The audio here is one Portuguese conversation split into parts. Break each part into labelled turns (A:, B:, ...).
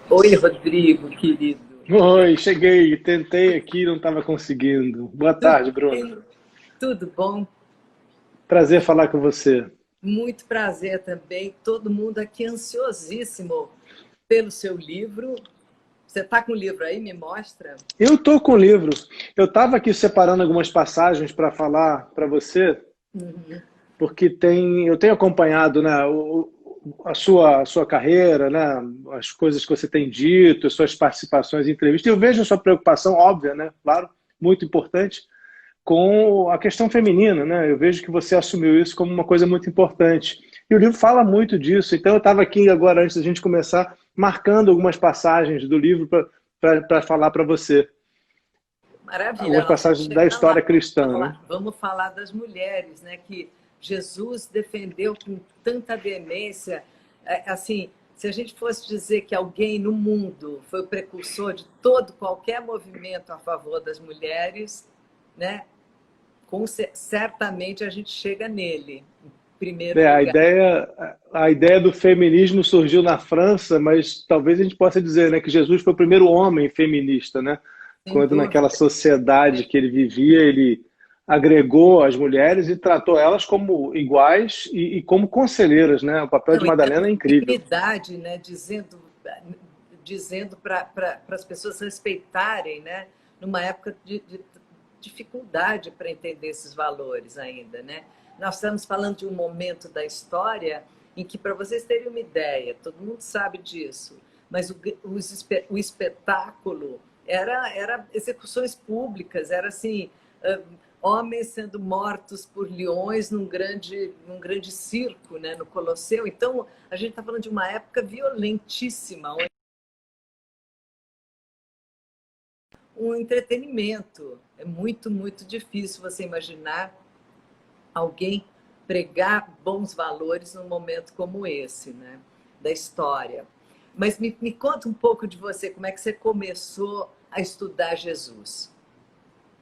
A: Oi, Rodrigo, querido.
B: Oi, cheguei, tentei aqui, não estava conseguindo. Boa
A: Tudo
B: tarde, Bruno.
A: bem? Tudo bom?
B: Prazer falar com você.
A: Muito prazer também. Todo mundo aqui ansiosíssimo pelo seu livro. Você está com o livro aí? Me mostra.
B: Eu estou com o livro. Eu estava aqui separando algumas passagens para falar para você,
A: Uhum.
B: porque eu tenho acompanhado, né, a sua carreira, né, as coisas que você tem dito, as suas participações em entrevistas. Eu vejo a sua preocupação óbvia, né, claro, muito importante, com a questão feminina, né? Eu vejo que você assumiu isso como uma coisa muito importante. E o livro fala muito disso. Então eu estava aqui agora, antes da gente começar, marcando algumas passagens do livro para falar para você.
A: Maravilha,
B: Algumas
A: nós vamos
B: passagens da
A: chegar lá.
B: história cristã, né?
A: Vamos falar das mulheres, né? Que Jesus defendeu com tanta veemência. Assim, se a gente fosse dizer que alguém no mundo foi o precursor de qualquer movimento a favor das mulheres, né? Certamente a gente chega nele, em primeiro
B: É, a
A: lugar.
B: ideia, a ideia do feminismo surgiu na França, mas talvez a gente possa dizer, né, que Jesus foi o primeiro homem feminista, né?
A: Sem
B: Quando naquela
A: dúvida.
B: sociedade que ele vivia, ele agregou as mulheres e tratou elas como iguais e como conselheiras, né? O papel de
A: Não, e
B: Madalena
A: dando
B: é incrível.
A: dignidade, né? Dizendo para as pessoas respeitarem, né? Numa época de dificuldade para entender esses valores ainda, né? Nós estamos falando de um momento da história em que, para vocês terem uma ideia, todo mundo sabe disso, mas o espetáculo era execuções públicas, era assim, homens sendo mortos por leões num grande circo, né, no Colosseu. Então, a gente está falando de uma época violentíssima, um entretenimento. É muito, muito difícil você imaginar alguém pregar bons valores num momento como esse, né, da história. Mas me conta um pouco de você, como é que você começou a estudar Jesus?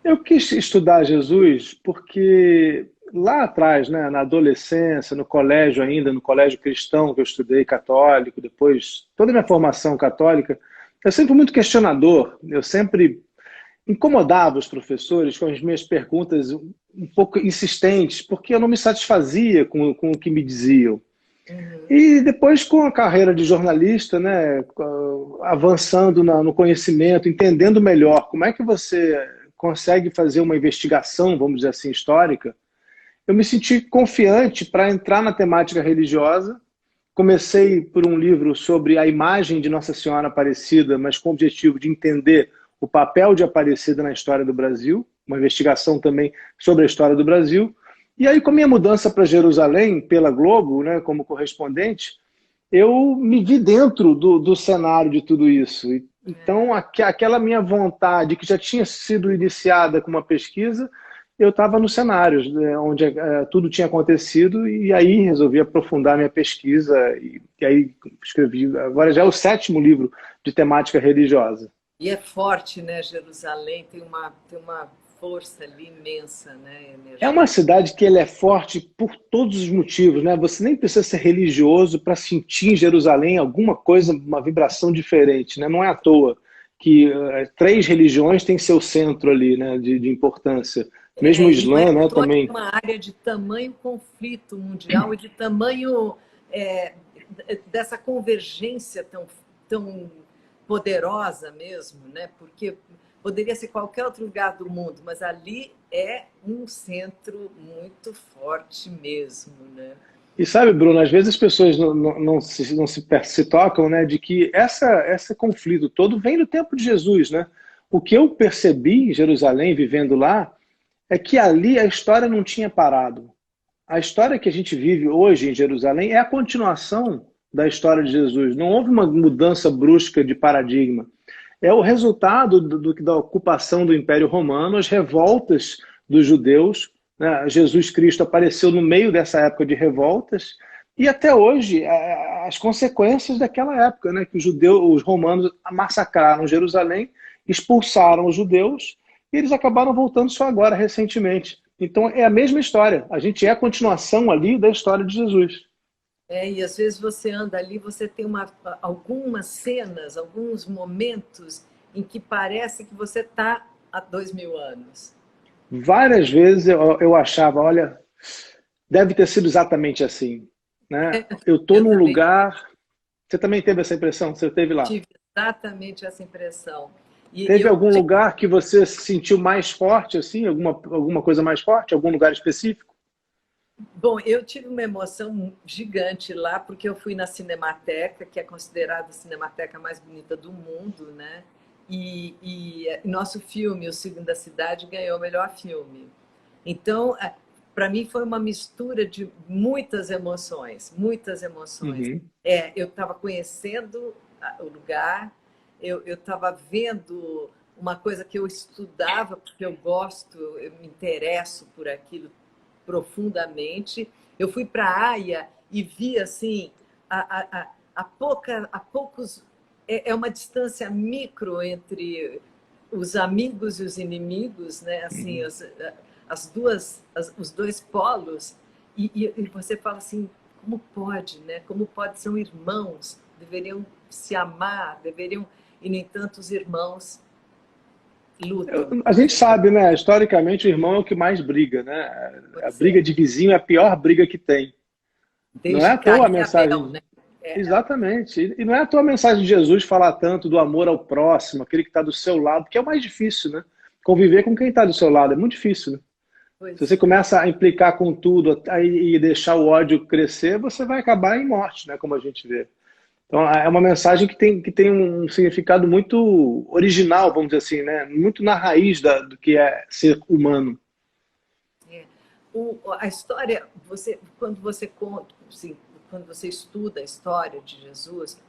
B: Eu quis estudar Jesus porque lá atrás, né, na adolescência, no colégio ainda, no colégio cristão que eu estudei, católico, depois toda a minha formação católica, eu sempre fui muito questionador, eu sempre incomodava os professores com as minhas perguntas um pouco insistentes, porque eu não me satisfazia com o que me diziam.
A: Uhum.
B: E depois, com a carreira de jornalista, né, avançando no conhecimento, entendendo melhor como é que você consegue fazer uma investigação, vamos dizer assim, histórica, eu me senti confiante para entrar na temática religiosa. Comecei por um livro sobre a imagem de Nossa Senhora Aparecida, mas com o objetivo de entender o papel de Aparecida na história do Brasil, uma investigação também sobre a história do Brasil. E aí, com a minha mudança para Jerusalém, pela Globo, né, como correspondente, eu me vi dentro do cenário de tudo isso. Então, aquela minha vontade, que já tinha sido iniciada com uma pesquisa, eu estava nos cenários, né, onde tudo tinha acontecido, e aí resolvi aprofundar minha pesquisa, e aí escrevi. Agora já é o sétimo livro de temática religiosa.
A: E é forte, né? Jerusalém tem uma força ali imensa, né?
B: É uma
A: Energética.
B: cidade que ele é forte por todos os motivos, né? Você nem precisa ser religioso para sentir em Jerusalém alguma coisa, uma vibração diferente, né? Não é à toa que três religiões têm seu centro ali, né? De importância. Mesmo o
A: E não é
B: Islã,
A: à
B: né?
A: toa que é
B: Também.
A: uma área de tamanho conflito mundial e de tamanho é, dessa convergência tão poderosa mesmo, né? Porque poderia ser qualquer outro lugar do mundo, mas ali é um centro muito forte mesmo, né?
B: E sabe, Bruno, às vezes as pessoas não se tocam, né, de que esse conflito todo vem do tempo de Jesus, né? O que eu percebi em Jerusalém, vivendo lá, é que ali a história não tinha parado. A história que a gente vive hoje em Jerusalém é a continuação da história de Jesus. Não houve uma mudança brusca de paradigma. É o resultado da ocupação do Império Romano, as revoltas dos judeus, né? Jesus Cristo apareceu no meio dessa época de revoltas, e até hoje as consequências daquela época, né? Que os romanos massacraram Jerusalém, expulsaram os judeus, e eles acabaram voltando só agora, recentemente. Então é a mesma história. A gente é a continuação ali da história de Jesus.
A: E às vezes você anda ali, você tem algumas cenas, alguns momentos em que parece que você está há 2000 anos.
B: Várias vezes eu achava, olha, deve ter sido exatamente assim, né? Eu estou
A: Eu
B: num
A: também
B: lugar... Você também teve essa impressão? Você esteve lá?
A: tive exatamente essa impressão. E
B: Teve
A: eu
B: algum lugar que você se sentiu mais forte, assim? Alguma coisa mais forte? Algum lugar específico?
A: Bom, eu tive uma emoção gigante lá, porque eu fui na Cinemateca, que é considerada a cinemateca mais bonita do mundo, né? E nosso filme, O Segunda Cidade, ganhou o melhor filme. Então, para mim foi uma mistura de muitas emoções, muitas emoções.
B: Uhum.
A: Eu estava conhecendo o lugar, eu estava vendo uma coisa que eu estudava, porque eu gosto, eu me interesso por aquilo profundamente. Eu fui para a Haia e vi assim a poucos é uma distância micro entre os amigos e os inimigos, né? Assim,
B: Uhum.
A: os dois polos e você fala assim, como pode, né? Como pode são irmãos, deveriam se amar, deveriam e no entanto os irmãos lutam.
B: A gente sabe, né? Historicamente, o irmão é o que mais briga, né? A
A: Pois
B: briga
A: é,
B: de vizinho é a pior briga que tem. Não é
A: desde
B: à toa a
A: Caim e Abel,
B: mensagem.
A: né? É,
B: Exatamente. E não é à toa a mensagem de Jesus falar tanto do amor ao próximo, aquele que está do seu lado, que é o mais difícil, né? Conviver com quem está do seu lado é muito difícil, né? Se você
A: pois é.
B: começa a implicar com tudo e deixar o ódio crescer, você vai acabar em morte, né? Como a gente vê. Então, é uma mensagem que tem um significado muito original, vamos dizer assim, né? Muito na raiz do que é ser humano.
A: É. A história, quando você conta, assim, quando você estuda a história de Jesus,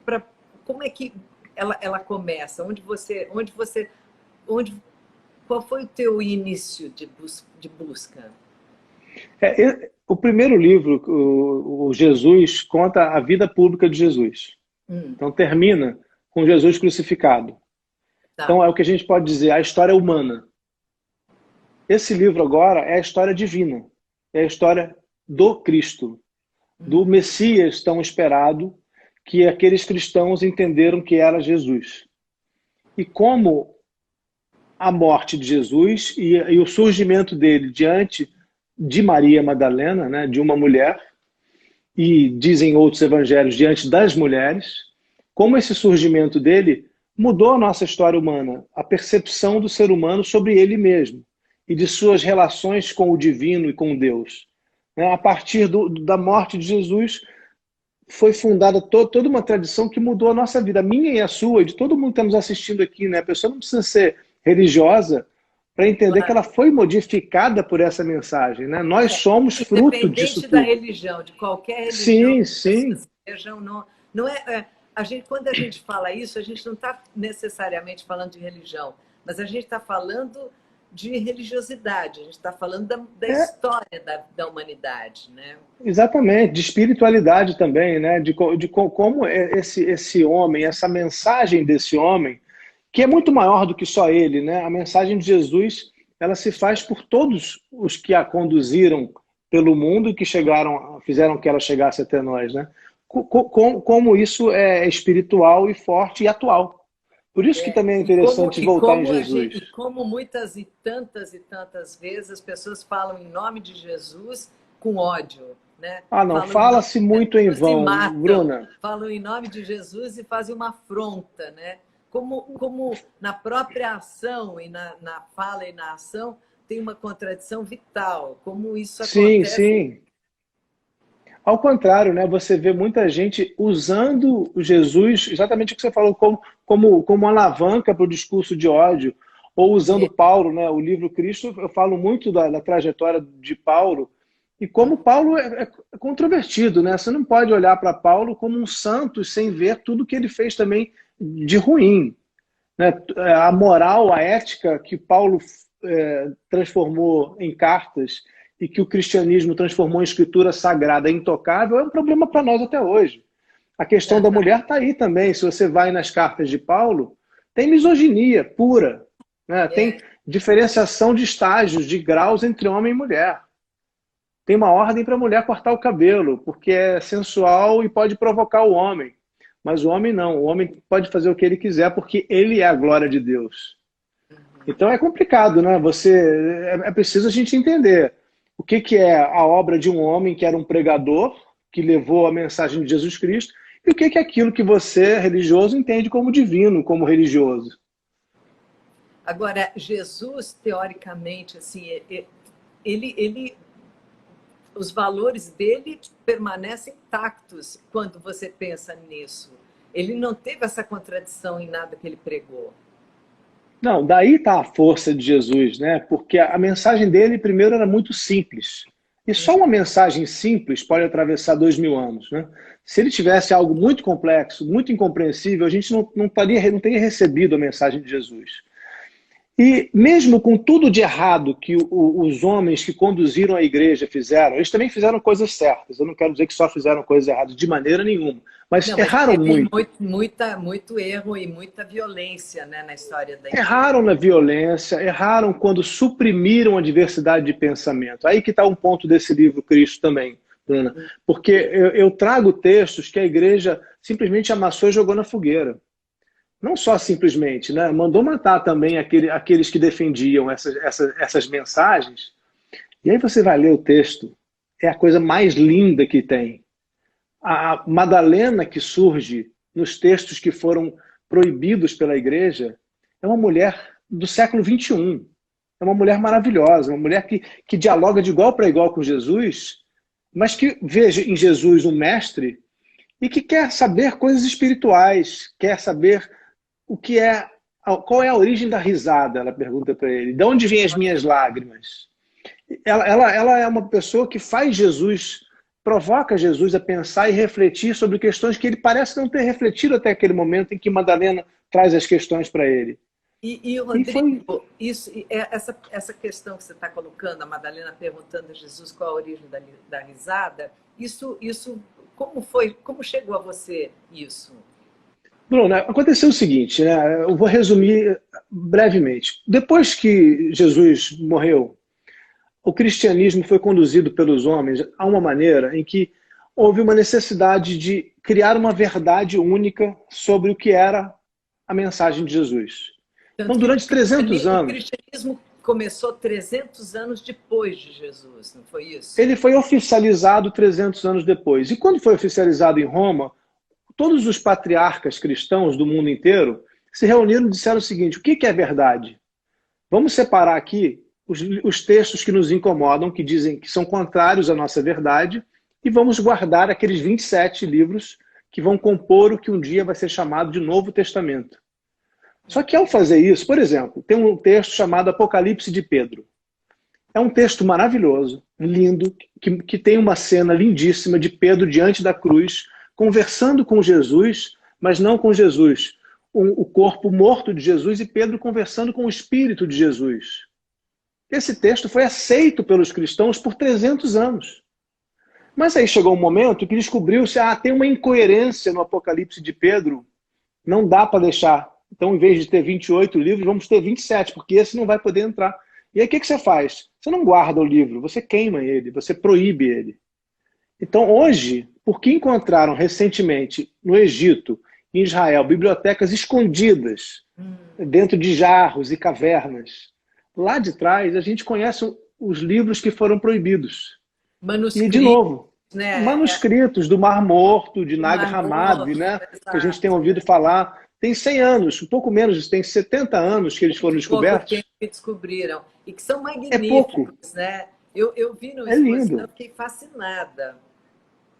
A: pra, como é que ela começa? Onde, qual foi o teu início de busca?
B: O primeiro livro, o Jesus, conta a vida pública de Jesus.
A: Hum,
B: Então, termina com Jesus crucificado. Então,
A: tá.
B: é o que a gente pode dizer, a história humana. Esse livro agora é a história divina. É a história do Cristo, do
A: Uhum.
B: Messias tão esperado, que aqueles cristãos entenderam que era Jesus. E como a morte de Jesus e o surgimento dele diante de Maria Madalena, né, de uma mulher, e dizem outros evangelhos, diante das mulheres, como esse surgimento dele mudou a nossa história humana, a percepção do ser humano sobre ele mesmo e de suas relações com o divino e com Deus. A partir da morte de Jesus, foi fundada toda uma tradição que mudou a nossa vida, a minha e a sua, e de todo mundo que está nos assistindo aqui. Né? A pessoa não precisa ser religiosa para entender que ela
A: Claro.
B: foi modificada por essa mensagem. Né? Nós somos fruto disso
A: Independente da
B: tudo.
A: religião, de qualquer religião
B: Sim,
A: que as
B: sim,
A: pessoas sejam, não a gente, quando a gente fala isso, a gente não está necessariamente falando de religião, mas a gente está falando de religiosidade, a gente está falando da
B: é
A: história da humanidade, né?
B: exatamente, de espiritualidade também, né? De como esse homem, essa mensagem desse homem, que é muito maior do que só ele, né? A mensagem de Jesus, ela se faz por todos os que a conduziram pelo mundo e que fizeram que ela chegasse até nós, né? Como isso é espiritual e forte e atual. Por isso que também é interessante voltar em Jesus.
A: E como muitas e tantas vezes as pessoas falam em nome de Jesus com ódio, né?
B: Ah, não,
A: Falam em nome
B: fala-se
A: de
B: muito em
A: Jesus e
B: vão,
A: matam,
B: Bruna.
A: falam em nome de Jesus e fazem uma afronta, né? Como na própria ação e na fala e na ação tem uma contradição vital, como isso
B: Sim,
A: acontece.
B: sim. Ao contrário, né? Você vê muita gente usando o Jesus, exatamente o que você falou, como alavanca para o discurso de ódio, ou usando
A: É,
B: Paulo, né? O livro Cristo, eu falo muito da trajetória de Paulo, e como Paulo é controvertido, né? Você não pode olhar para Paulo como um santo sem ver tudo que ele fez também de ruim. Né? A moral, a ética que Paulo transformou em cartas e que o cristianismo transformou em escritura sagrada intocável é um problema para nós até hoje. A questão da mulher está aí também. Se você vai nas cartas de Paulo, tem misoginia pura, né? Tem
A: é,
B: diferenciação de estágios, de graus entre homem e mulher. tem uma ordem para a mulher cortar o cabelo, porque é sensual e pode provocar o homem. Mas o homem não, o homem pode fazer o que ele quiser, porque ele é a glória de Deus. Então é complicado, né? É preciso a gente entender o que é a obra de um homem que era um pregador, que levou a mensagem de Jesus Cristo, e o que é aquilo que você, religioso, entende como divino, como religioso.
A: Agora, Jesus, teoricamente, assim, ele, os valores dele permanecem intactos quando você pensa nisso. Ele não teve essa contradição em nada que ele pregou.
B: Não, daí está a força de Jesus, né? Porque a mensagem dele, primeiro, era muito simples. E só uma mensagem simples pode atravessar 2000 anos, né? Se ele tivesse algo muito complexo, muito incompreensível, a gente não teria recebido a mensagem de Jesus. E mesmo com tudo de errado que os homens que conduziram a igreja fizeram, eles também fizeram coisas certas. Eu não quero dizer que só fizeram coisas erradas de maneira nenhuma, mas
A: Não,
B: erraram muito.
A: Muito erro e muita violência, né, na história da igreja.
B: Erraram na violência, erraram quando suprimiram a diversidade de pensamento. Aí que está um ponto desse livro Cristo também, Bruna. Porque eu trago textos que a igreja simplesmente amassou e jogou na fogueira. Não só simplesmente, né? Mandou matar também aqueles que defendiam essas mensagens. E aí você vai ler o texto, é a coisa mais linda que tem. A Madalena que surge nos textos que foram proibidos pela igreja é uma mulher do século XXI. É uma mulher maravilhosa, uma mulher que dialoga de igual para igual com Jesus, mas que veja em Jesus um mestre e que quer saber coisas espirituais, quer saber qual é a origem da risada, ela pergunta para ele. De onde vêm as minhas lágrimas? Ela é uma pessoa que faz Jesus, provoca Jesus a pensar e refletir sobre questões que ele parece não ter refletido até aquele momento em que Madalena traz as questões para ele.
A: E Rodrigo, essa questão que você está colocando, a Madalena perguntando a Jesus qual a origem da risada, isso como chegou a você isso?
B: Bruno, aconteceu o seguinte, né? Eu vou resumir brevemente. Depois que Jesus morreu, o cristianismo foi conduzido pelos homens a uma maneira em que houve uma necessidade de criar uma verdade única sobre o que era a mensagem de Jesus. Então, durante 300 anos...
A: O cristianismo começou 300 anos depois de Jesus, não foi isso?
B: Ele foi oficializado 300 anos depois. E quando foi oficializado em Roma, todos os patriarcas cristãos do mundo inteiro se reuniram e disseram o seguinte: o que é verdade? Vamos separar aqui os textos que nos incomodam, que dizem que são contrários à nossa verdade, e vamos guardar aqueles 27 livros que vão compor o que um dia vai ser chamado de Novo Testamento. Só que ao fazer isso, por exemplo, tem um texto chamado Apocalipse de Pedro. É um texto maravilhoso, lindo, que tem uma cena lindíssima de Pedro diante da cruz, conversando com Jesus, mas não com Jesus. O corpo morto de Jesus e Pedro conversando com o Espírito de Jesus. Esse texto foi aceito pelos cristãos por 300 anos. Mas aí chegou um momento que descobriu-se, tem uma incoerência no Apocalipse de Pedro, não dá para deixar. Então, em vez de ter 28 livros, vamos ter 27, porque esse não vai poder entrar. E aí o que você faz? Você não guarda o livro, você queima ele, você proíbe ele. Então, hoje, porque encontraram recentemente no Egito, em Israel, bibliotecas escondidas dentro de jarros e cavernas, lá de trás a gente conhece os livros que foram proibidos. E, de novo,
A: né?
B: Manuscritos do Mar Morto, de Nag Hammadi, né? Que a gente tem ouvido falar. Tem 100 anos, um pouco menos, tem 70 anos que eles foram descobertos.
A: Pouco tempo que descobriram. E que são magníficos,
B: pouco.
A: Né? Eu vi no
B: lindo.
A: Eu fiquei fascinada.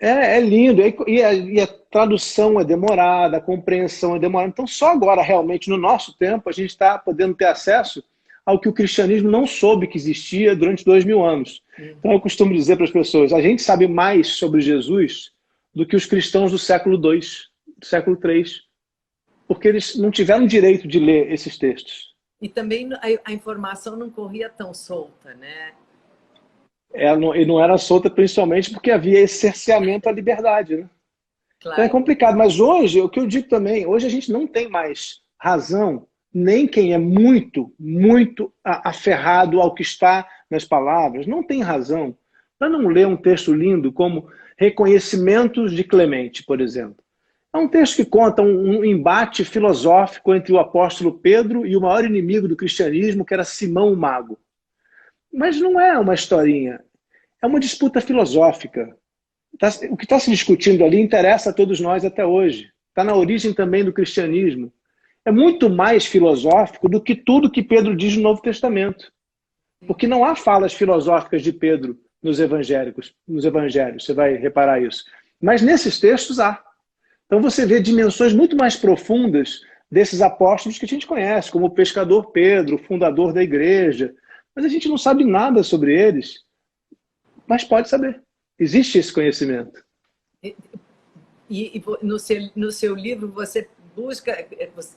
B: É lindo. E a tradução é demorada, a compreensão é demorada. Então, só agora, realmente, no nosso tempo, a gente está podendo ter acesso ao que o cristianismo não soube que existia durante 2000 anos. Então, eu costumo dizer para as pessoas, a gente sabe mais sobre Jesus do que os cristãos do século II, do século III. Porque eles não tiveram direito de ler esses textos.
A: E também a informação não corria tão solta, né?
B: E não era solta principalmente porque havia esse cerceamento à liberdade, né?
A: Claro.
B: Então é complicado. Mas hoje, o que eu digo também, hoje a gente não tem mais razão, nem quem é muito, muito aferrado ao que está nas palavras, não tem razão para não ler um texto lindo como Reconhecimentos de Clemente, por exemplo. É um texto que conta um embate filosófico entre o apóstolo Pedro e o maior inimigo do cristianismo, que era Simão o Mago. Mas não é uma historinha, é uma disputa filosófica. O que está se discutindo ali interessa a todos nós até hoje. Está na origem também do cristianismo. É muito mais filosófico do que tudo que Pedro diz no Novo Testamento. Porque não há falas filosóficas de Pedro nos evangelhos, você vai reparar isso. Mas nesses textos há. Então você vê dimensões muito mais profundas desses apóstolos que a gente conhece, como o pescador Pedro, o fundador da igreja. Mas a gente não sabe nada sobre eles. Mas pode saber. Existe esse conhecimento.
A: E no seu livro você busca...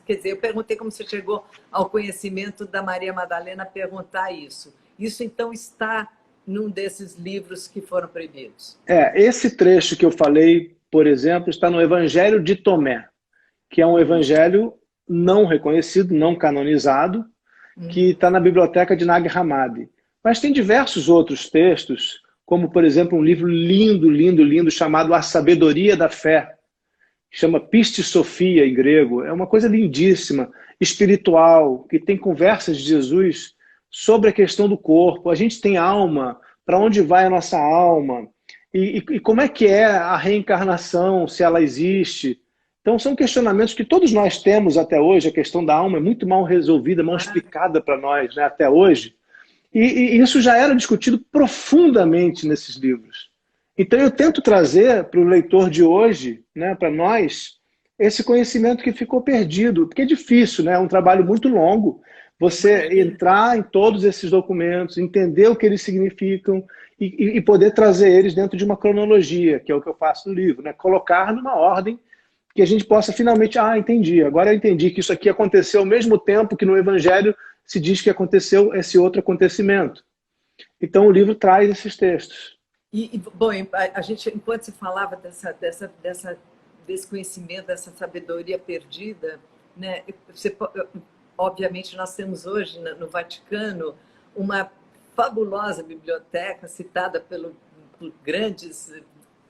A: Quer dizer, eu perguntei como você chegou ao conhecimento da Maria Madalena perguntar isso. Isso, então, está num desses livros que foram proibidos?
B: Esse trecho que eu falei, por exemplo, está no Evangelho de Tomé, que é um evangelho não reconhecido, não canonizado, que está na biblioteca de Nag Hammadi. Mas tem diversos outros textos, como, por exemplo, um livro lindo, lindo, lindo, chamado A Sabedoria da Fé, que chama Pistis Sophia, em grego. É uma coisa lindíssima, espiritual, que tem conversas de Jesus sobre a questão do corpo. A gente tem alma, para onde vai a nossa alma? E como é que é a reencarnação, se ela existe? Então são questionamentos que todos nós temos até hoje. A questão da alma é muito mal resolvida, mal explicada para nós, né, até hoje. E isso já era discutido profundamente nesses livros. Então eu tento trazer para o leitor de hoje, né, para nós, esse conhecimento que ficou perdido, porque é difícil, né? É um trabalho muito longo, você entrar em todos esses documentos, entender o que eles significam e poder trazer eles dentro de uma cronologia, que é o que eu faço no livro, né? Colocar numa ordem que a gente possa finalmente, entendi, agora eu entendi que isso aqui aconteceu ao mesmo tempo que no Evangelho se diz que aconteceu esse outro acontecimento. Então o livro traz esses textos.
A: Bom, a gente, enquanto se falava desse conhecimento, dessa sabedoria perdida, né, obviamente nós temos hoje no Vaticano uma fabulosa biblioteca citada por grandes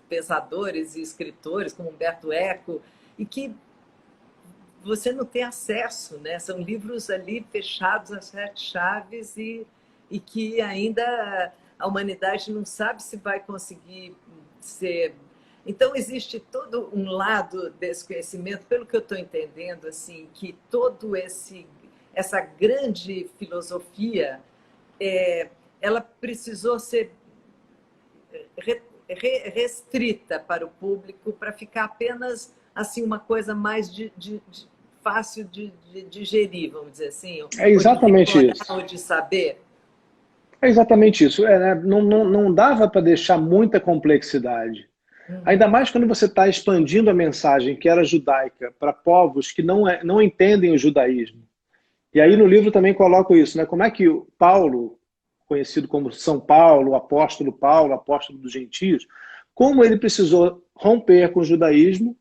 A: pensadores e escritores como Humberto Eco, e que você não tem acesso, né? São livros ali fechados a 7 chaves e que ainda a humanidade não sabe se vai conseguir ser... Então, existe todo um lado desse conhecimento, pelo que eu estou entendendo, assim, que essa grande filosofia, ela precisou ser restrita para o público para ficar apenas assim, uma coisa mais fácil de digerir, vamos dizer assim.
B: É exatamente isso.
A: Ou de saber.
B: É exatamente isso. Não dava para deixar muita complexidade. Ainda mais quando você está expandindo a mensagem que era judaica para povos que não entendem o judaísmo. E aí no livro também coloco isso, né? Como é que o Paulo, conhecido como São Paulo, apóstolo dos gentios, como ele precisou romper com o judaísmo,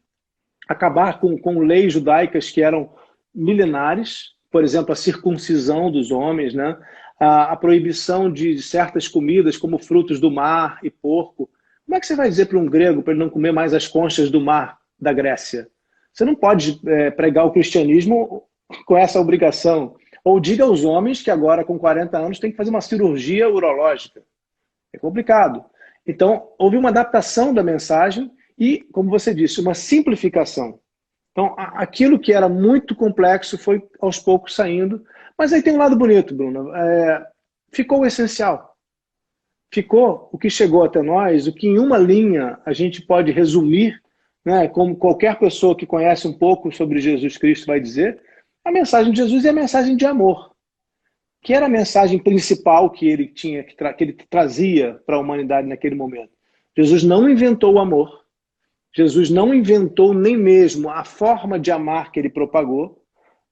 B: acabar com leis judaicas que eram milenares, por exemplo, a circuncisão dos homens, né? A proibição de certas comidas, como frutos do mar e porco. Como é que você vai dizer para um grego para ele não comer mais as conchas do mar da Grécia? Você não pode pregar o cristianismo com essa obrigação. Ou diga aos homens que agora, com 40 anos, tem que fazer uma cirurgia urológica. É complicado. Então, houve uma adaptação da mensagem e, como você disse, uma simplificação. Então, aquilo que era muito complexo foi, aos poucos, saindo. Mas aí tem um lado bonito, Bruno. Ficou o essencial. Ficou o que chegou até nós, o que em uma linha a gente pode resumir, né, como qualquer pessoa que conhece um pouco sobre Jesus Cristo vai dizer, a mensagem de Jesus é a mensagem de amor, que era a mensagem principal que ele trazia para a humanidade naquele momento. Jesus não inventou o amor, Jesus não inventou nem mesmo a forma de amar que ele propagou,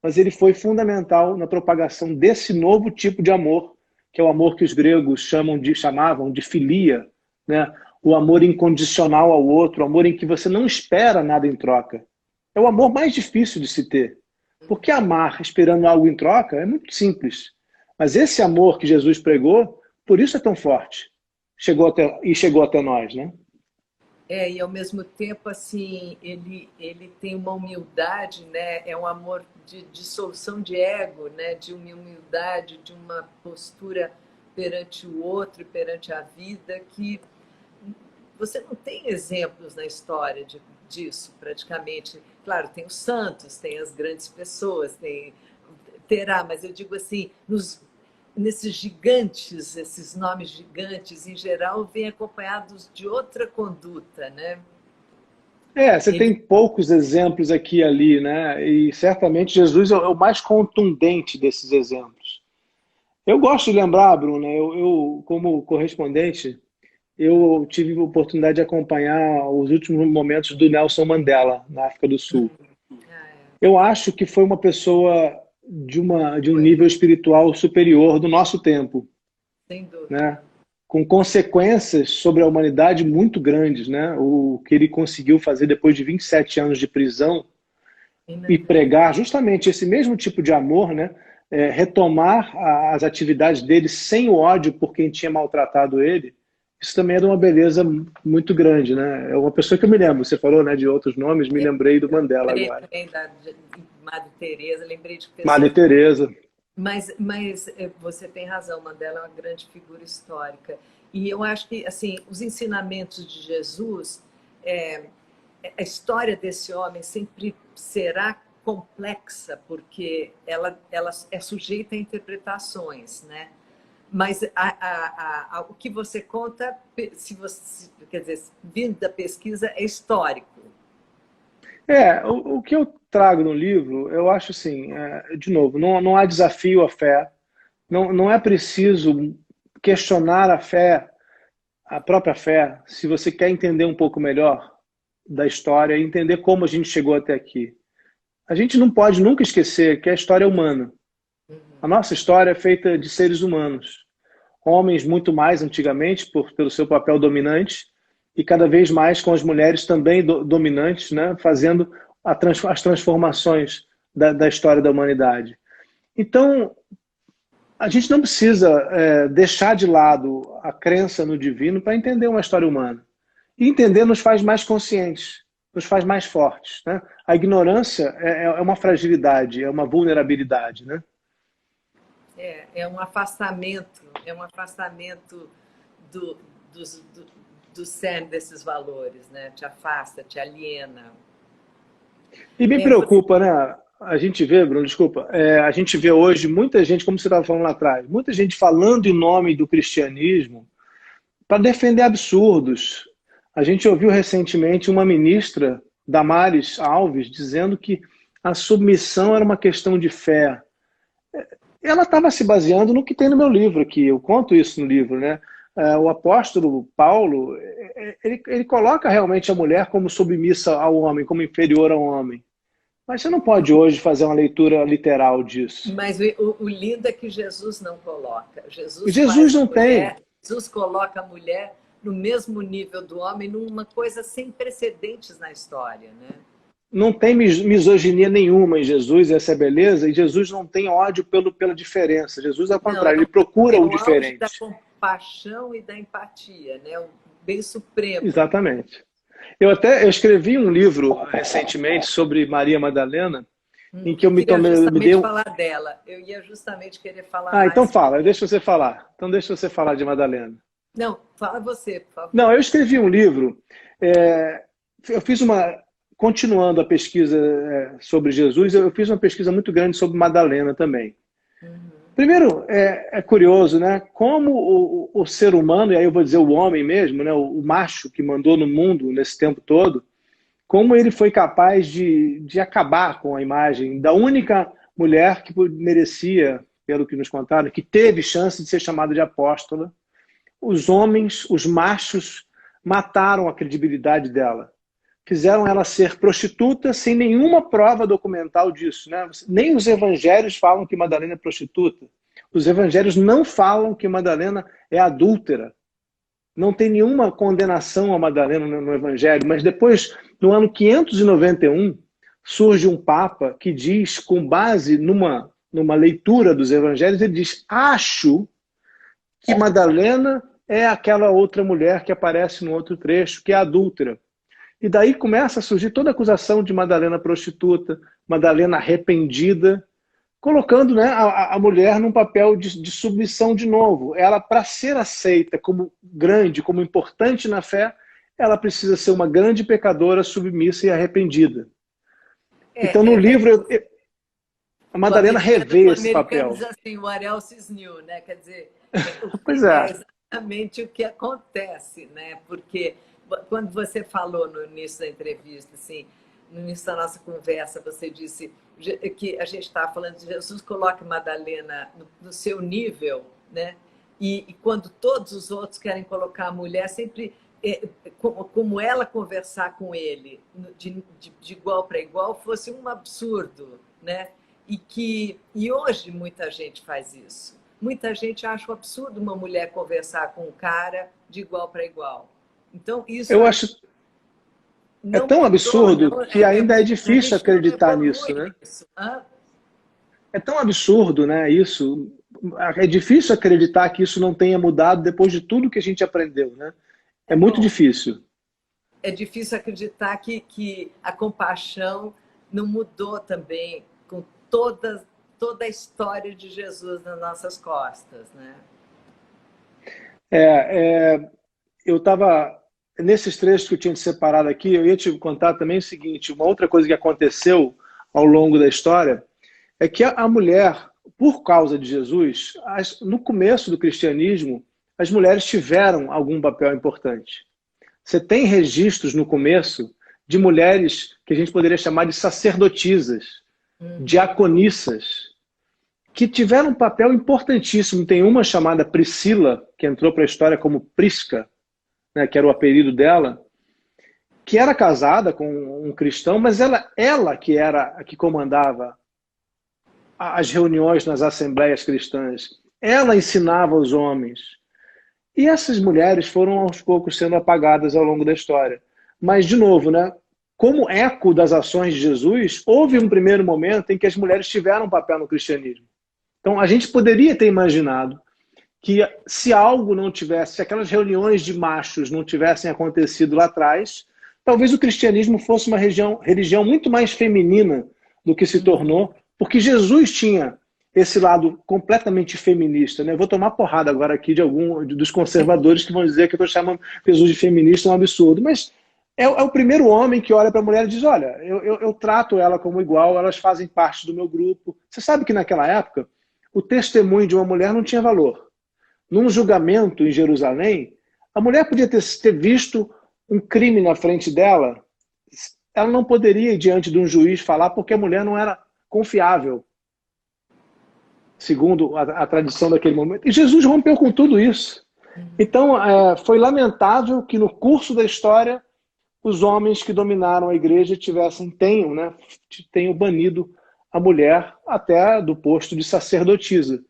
B: mas ele foi fundamental na propagação desse novo tipo de amor, que é o amor que os gregos chamavam de filia, né? O amor incondicional ao outro, o amor em que você não espera nada em troca. É o amor mais difícil de se ter. Porque amar esperando algo em troca é muito simples. Mas esse amor que Jesus pregou, por isso é tão forte. chegou até nós, né?
A: E ao mesmo tempo, assim, ele tem uma humildade, né? É um amor de dissolução de ego, né? De uma humildade, de uma postura perante o outro e perante a vida que você não tem exemplos na história disso, praticamente. Claro, tem os santos, tem as grandes pessoas, terá, mas eu digo assim, nesses gigantes, esses nomes gigantes, em geral, vêm acompanhados de outra conduta, né?
B: Você tem poucos exemplos aqui e ali, né? E certamente Jesus é o mais contundente desses exemplos. Eu gosto de lembrar, Bruna, eu como correspondente, eu tive a oportunidade de acompanhar os últimos momentos do Nelson Mandela, na África do Sul. Eu acho que foi uma pessoa de um nível espiritual superior do nosso tempo,
A: Sem dúvida.
B: né? Com consequências sobre a humanidade muito grandes, né? O que ele conseguiu fazer depois de 27 anos de prisão e pregar justamente esse mesmo tipo de amor, né? Retomar as atividades dele sem o ódio por quem tinha maltratado ele, isso também é de uma beleza muito grande, né? É uma pessoa que eu me lembro, você falou, né, de outros nomes, me lembrei do Mandela agora.
A: Lembrei da Madre Teresa, lembrei de pessoas.
B: Madre Teresa.
A: Mas você tem razão, Mandela é uma grande figura histórica. E eu acho que assim, os ensinamentos de Jesus, a história desse homem sempre será complexa, porque ela é sujeita a interpretações, né? Mas o que você conta, se você, quer dizer, vindo da pesquisa, é histórico.
B: O que eu trago no livro, eu acho assim, de novo, não há desafio à fé, não é preciso questionar a fé, a própria fé, se você quer entender um pouco melhor da história e entender como a gente chegou até aqui. A gente não pode nunca esquecer que a história é humana. A nossa história é feita de seres humanos. Homens muito mais antigamente, pelo seu papel dominante, e cada vez mais com as mulheres também dominantes, né, fazendo as transformações da história da humanidade. Então, a gente não precisa deixar de lado a crença no divino para entender uma história humana. E entender nos faz mais conscientes, nos faz mais fortes, né? A ignorância é uma fragilidade, é uma vulnerabilidade, né?
A: É um afastamento do cerne desses valores, né? Te afasta, te aliena.
B: E me preocupa, né? A gente vê, Bruno, desculpa, a gente vê hoje muita gente, como você estava falando lá atrás, muita gente falando em nome do cristianismo para defender absurdos. A gente ouviu recentemente uma ministra, Damares Alves, dizendo que a submissão era uma questão de fé. Ela estava se baseando no que tem no meu livro aqui, eu conto isso no livro, né? O apóstolo Paulo, ele coloca realmente a mulher como submissa ao homem, como inferior ao homem. Mas você não pode hoje fazer uma leitura literal disso.
A: Mas o lindo é que Jesus não coloca.
B: Jesus não tem.
A: Jesus coloca a mulher no mesmo nível do homem, numa coisa sem precedentes na história, né?
B: Não tem misoginia nenhuma em Jesus, essa é a beleza, e Jesus não tem ódio pela diferença. Jesus, ao contrário, ele procura o diferente.
A: Da compaixão e da empatia, né? O bem supremo.
B: Exatamente. Eu escrevi um livro recentemente sobre Maria Madalena, em que eu me dei
A: falar dela. Eu ia justamente querer falar mais.
B: Então fala, deixa você falar. Então deixa você falar de Madalena.
A: Não, fala você, por favor.
B: Não, eu escrevi um livro, eu fiz continuando a pesquisa sobre Jesus, eu fiz uma pesquisa muito grande sobre Madalena também. Primeiro, é curioso, né? Como o ser humano, e aí eu vou dizer o homem mesmo, né? O macho que mandou no mundo nesse tempo todo, como ele foi capaz de acabar com a imagem da única mulher que merecia, pelo que nos contaram, que teve chance de ser chamada de apóstola. Os homens, os machos, mataram a credibilidade dela. Fizeram ela ser prostituta sem nenhuma prova documental disso, né? Nem os evangelhos falam que Madalena é prostituta. Os evangelhos não falam que Madalena é adúltera. Não tem nenhuma condenação a Madalena no evangelho, mas depois, no ano 591, surge um papa que diz, com base numa leitura dos evangelhos, ele diz: acho que Madalena é aquela outra mulher que aparece no outro trecho, que é a adúltera. E daí começa a surgir toda a acusação de Madalena prostituta, Madalena arrependida, colocando, né, a mulher num papel de submissão de novo. Ela, para ser aceita como grande, como importante na fé, ela precisa ser uma grande pecadora, submissa e arrependida. Então, no livro, a Madalena revê
A: O
B: esse
A: americano
B: papel.
A: diz assim, what else is new, né? Quer dizer,
B: Pois
A: é
B: é.
A: exatamente o que acontece, né? Porque quando você falou no início da entrevista, assim, no início da nossa conversa, você disse que a gente estava falando de Jesus coloca Madalena no seu nível, né? E quando todos os outros querem colocar a mulher, sempre como ela conversar com ele de igual para igual fosse um absurdo, né? E hoje muita gente faz isso. Muita gente acha um absurdo uma mulher conversar com um cara de igual para igual. Então, isso
B: Eu
A: aí
B: acho é
A: não
B: tão
A: mudou,
B: absurdo
A: não,
B: que ainda é
A: a
B: difícil
A: gente não
B: acreditar
A: evolui
B: nisso, né?
A: nisso. Hã?
B: É tão absurdo, né, isso. É difícil acreditar que isso não tenha mudado depois de tudo que a gente aprendeu, né? É muito
A: Bom,
B: difícil.
A: é difícil acreditar que a compaixão não mudou também com toda a história de Jesus nas nossas costas, né?
B: Eu estava, nesses trechos que eu tinha separado aqui, eu ia te contar também o seguinte, uma outra coisa que aconteceu ao longo da história é que a mulher, por causa de Jesus, no começo do cristianismo, as mulheres tiveram algum papel importante. Você tem registros no começo de mulheres que a gente poderia chamar de sacerdotisas, diaconissas, que tiveram um papel importantíssimo. Tem uma chamada Priscila, que entrou para a história como Prisca, né, que era o apelido dela, que era casada com um cristão, mas ela que era a que comandava as reuniões nas assembleias cristãs. Ela ensinava os homens. E essas mulheres foram aos poucos sendo apagadas ao longo da história. Mas, de novo, né, como eco das ações de Jesus, houve um primeiro momento em que as mulheres tiveram um papel no cristianismo. Então, a gente poderia ter imaginado que se algo não tivesse, se aquelas reuniões de machos não tivessem acontecido lá atrás, talvez o cristianismo fosse uma religião muito mais feminina do que se tornou, porque Jesus tinha esse lado completamente feminista, né? Eu vou tomar porrada agora aqui de algum dos conservadores que vão dizer que eu estou chamando Jesus de feminista, é um absurdo, mas é o primeiro homem que olha para a mulher e diz, olha, eu trato ela como igual, elas fazem parte do meu grupo. Você sabe que naquela época o testemunho de uma mulher não tinha valor. Num julgamento em Jerusalém, a mulher podia ter visto um crime na frente dela, ela não poderia ir diante de um juiz falar porque a mulher não era confiável, segundo a tradição daquele momento. E Jesus rompeu com tudo isso. Então, foi lamentável que no curso da história os homens que dominaram a igreja tenham banido a mulher até do posto de sacerdotisa.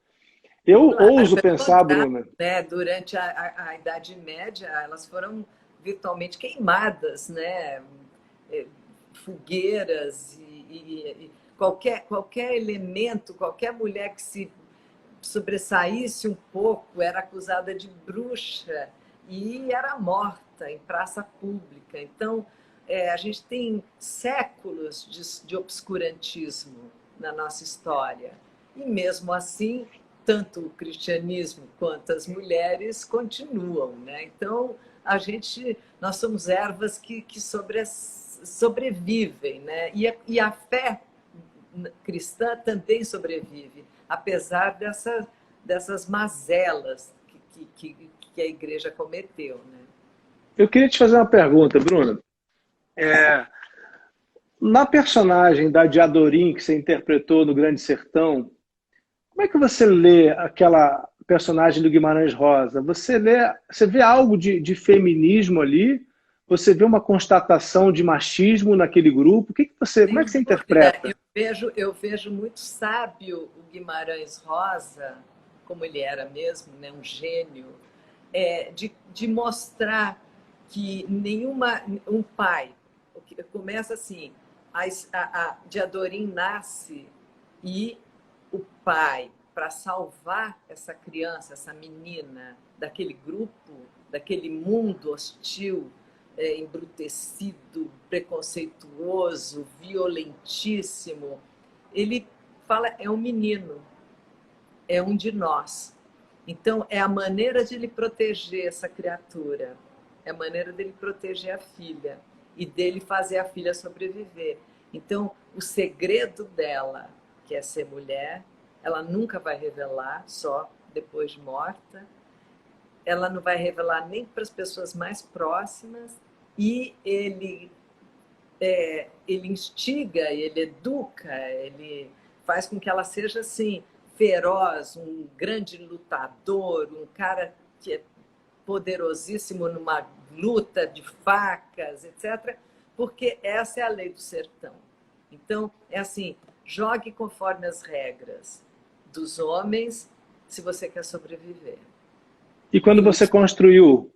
B: Eu
A: Claro,
B: ouso
A: pelo
B: pensar,
A: contrário,
B: Bruna,
A: né? Durante a Idade Média, elas foram virtualmente queimadas, né? Fogueiras e qualquer elemento, qualquer mulher que se sobressaísse um pouco era acusada de bruxa e era morta em praça pública. Então, a gente tem séculos de obscurantismo na nossa história. E mesmo assim, tanto o cristianismo quanto as mulheres continuam, né? Então, nós somos ervas que sobrevivem, né? E a fé cristã também sobrevive, apesar dessas mazelas que a igreja cometeu, né?
B: eu queria te fazer uma pergunta, Bruna. Na personagem da Diadorim que você interpretou no Grande Sertão, como é que você lê aquela personagem do Guimarães Rosa? Você vê algo de feminismo ali? Você vê uma constatação de machismo naquele grupo? Como é
A: Sem
B: que você
A: dúvida,
B: interpreta?
A: eu vejo muito sábio o Guimarães Rosa, como ele era mesmo, né, um gênio, de mostrar que um pai, começa assim, a Diadorim nasce e o pai para salvar essa criança, essa menina, daquele grupo, daquele mundo hostil, embrutecido, preconceituoso, violentíssimo. Ele fala, é um menino, é um de nós. Então, é a maneira de ele proteger essa criatura, é a maneira dele proteger a filha e dele fazer a filha sobreviver. Então, o segredo dela, que é ser mulher, ela nunca vai revelar, só depois de morta. Ela não vai revelar nem para as pessoas mais próximas. E ele instiga, ele educa, ele faz com que ela seja assim, feroz, um grande lutador, um cara que é poderosíssimo numa luta de facas, etc. Porque essa é a lei do sertão. Então, é assim, jogue conforme as regras dos homens se você quer sobreviver.
B: E quando você construiu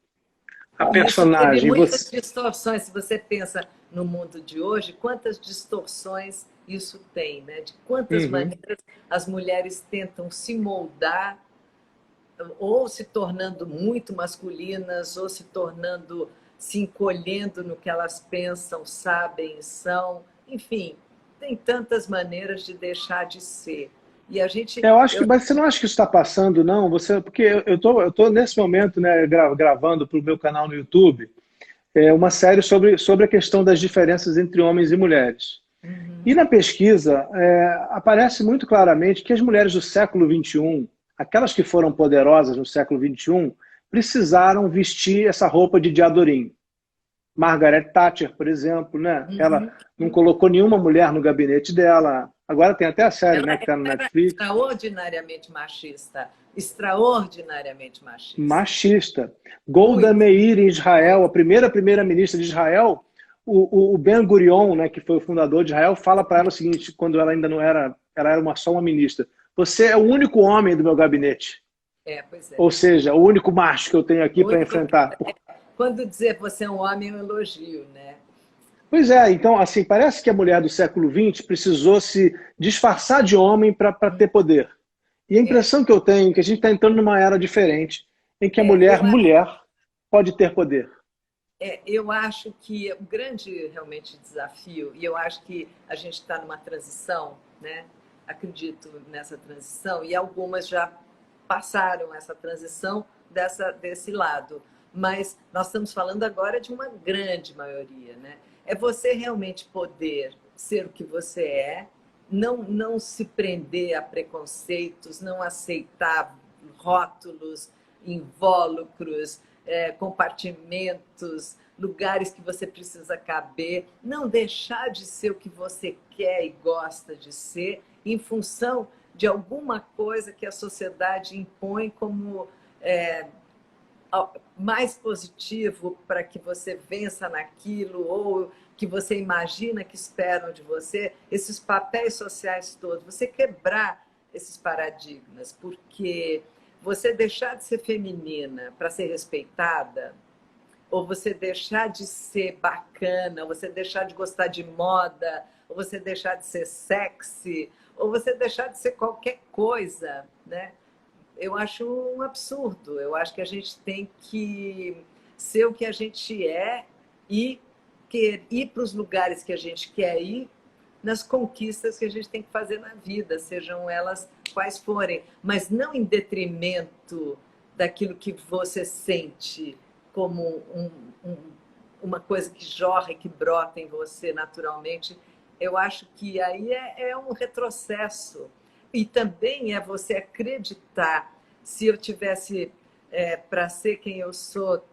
B: a personagem...
A: Isso teve muitas distorções. Se você pensa no mundo de hoje, quantas distorções isso tem, né? De quantas maneiras as mulheres tentam se moldar, ou se tornando muito masculinas, ou se encolhendo no que elas pensam, sabem, são. Enfim, tem tantas maneiras de deixar de ser. E a gente...
B: Mas você não acha que isso está passando, não? Porque eu tô nesse momento, né, gravando para o meu canal no YouTube uma série sobre a questão das diferenças entre homens e mulheres. E na pesquisa aparece muito claramente que as mulheres do século XXI, aquelas que foram poderosas no século XXI, precisaram vestir essa roupa de diadorim. Margaret Thatcher, por exemplo, né? Ela não colocou nenhuma mulher no gabinete dela. Agora tem até a série, né, que está no Netflix.
A: Extraordinariamente machista. Extraordinariamente machista.
B: Machista. Golda Meir em Israel, a primeira-ministra de Israel, o Ben Gurion, né, que foi o fundador de Israel, fala para ela o seguinte, quando ela ainda não era, ela era só uma ministra: você é o único homem do meu gabinete.
A: Pois é.
B: Ou seja, o único macho que eu tenho aqui para enfrentar.
A: Quando dizer você é um homem é um elogio, né?
B: Pois é, então, assim, parece que a mulher do século XX precisou se disfarçar de homem para ter poder. E a impressão que eu tenho é que a gente está entrando numa era diferente, em que a mulher pode ter poder.
A: Eu acho que o grande, realmente, desafio, e eu acho que a gente está numa transição, né? Acredito nessa transição, e algumas já passaram essa transição desse lado. Mas nós estamos falando agora de uma grande maioria, né? É você realmente poder ser o que você é, não se prender a preconceitos, não aceitar rótulos, invólucros, compartimentos, lugares que você precisa caber, não deixar de ser o que você quer e gosta de ser, em função de alguma coisa que a sociedade impõe como mais positivo para que você vença naquilo, ou que você imagina que esperam de você, esses papéis sociais todos, você quebrar esses paradigmas, porque você deixar de ser feminina para ser respeitada, ou você deixar de ser bacana, ou você deixar de gostar de moda, ou você deixar de ser sexy, ou você deixar de ser qualquer coisa, né? Eu acho um absurdo. Eu acho que a gente tem que ser o que a gente é e ir para os lugares que a gente quer ir, nas conquistas que a gente tem que fazer na vida, sejam elas quais forem, mas não em detrimento daquilo que você sente como uma coisa que jorra e que brota em você naturalmente. Eu acho que aí é um retrocesso. E também é você acreditar, se eu tivesse, para ser quem eu sou,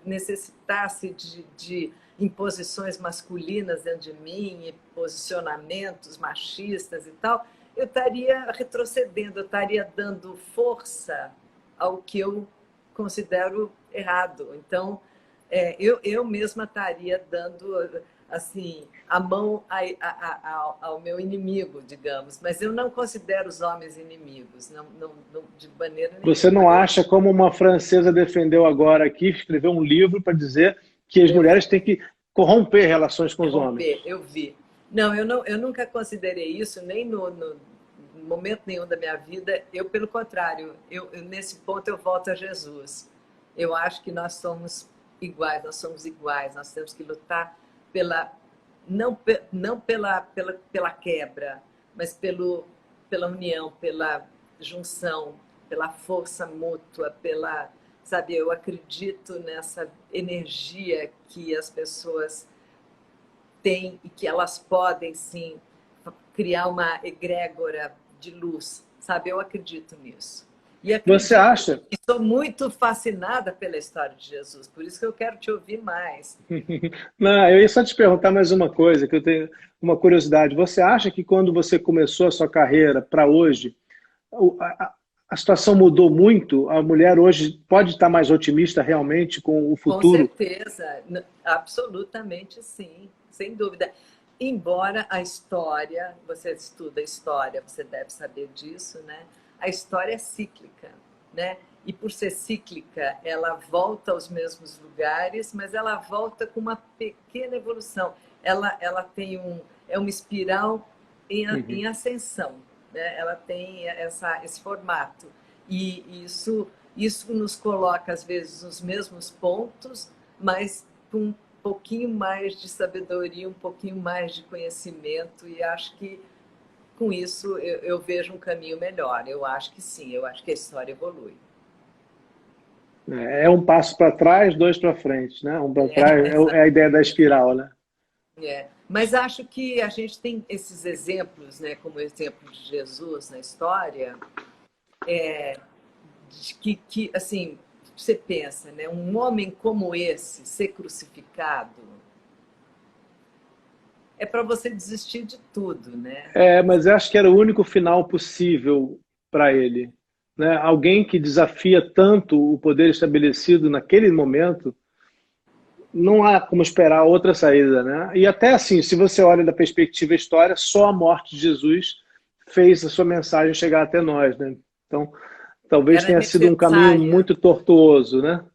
A: necessitasse de imposições masculinas dentro de mim, e posicionamentos machistas e tal, eu estaria retrocedendo, eu estaria dando força ao que eu considero errado. Então, eu mesma estaria dando assim, a mão ao meu inimigo, digamos. Mas eu não considero os homens inimigos, não, de maneira nenhuma.
B: Você não acha, como uma francesa defendeu agora aqui, escreveu um livro para dizer que as mulheres têm que corromper relações com os homens?
A: Eu vi. Não, eu nunca considerei isso, nem momento nenhum da minha vida, eu, pelo contrário, nesse ponto eu volto a Jesus. Eu acho que nós somos iguais, nós temos que lutar não pela quebra, mas pela união, pela junção, pela força mútua, sabe, eu acredito nessa energia que as pessoas têm e que elas podem, sim, criar uma egrégora de luz, sabe? Eu acredito nisso. E acredito,
B: Você acha?
A: estou muito fascinada pela história de Jesus, por isso que eu quero te ouvir mais.
B: Não, eu ia só te perguntar mais uma coisa, que eu tenho uma curiosidade. Você acha que quando você começou a sua carreira para hoje, a situação mudou muito? A mulher hoje pode estar mais otimista realmente com o
A: Com
B: futuro?
A: certeza, absolutamente sim, sem dúvida. Embora a história, você estuda história, você deve saber disso, né? A história é cíclica, né? E por ser cíclica, ela volta aos mesmos lugares, mas ela volta com uma pequena evolução. Ela tem é uma espiral em ascensão, né? Ela tem esse formato. E isso nos coloca, às vezes, nos mesmos pontos, mas com um pouquinho mais de sabedoria, um pouquinho mais de conhecimento, e acho que com isso eu vejo um caminho melhor. Eu acho que sim, eu acho que a história evolui.
B: É um passo para trás, dois para frente, né? Um para trás é a ideia da espiral, né?
A: Mas acho que a gente tem esses exemplos, né, como o exemplo de Jesus na história, que assim, você pensa, né, um homem como esse ser crucificado é para você desistir de tudo, né?
B: Mas eu acho que era o único final possível para ele, né? Alguém que desafia tanto o poder estabelecido naquele momento, não há como esperar outra saída, né? E até assim, se você olha da perspectiva histórica, só a morte de Jesus fez a sua mensagem chegar até nós, né? Então, talvez
A: Era
B: tenha sido um caminho
A: necessária,
B: muito tortuoso, né?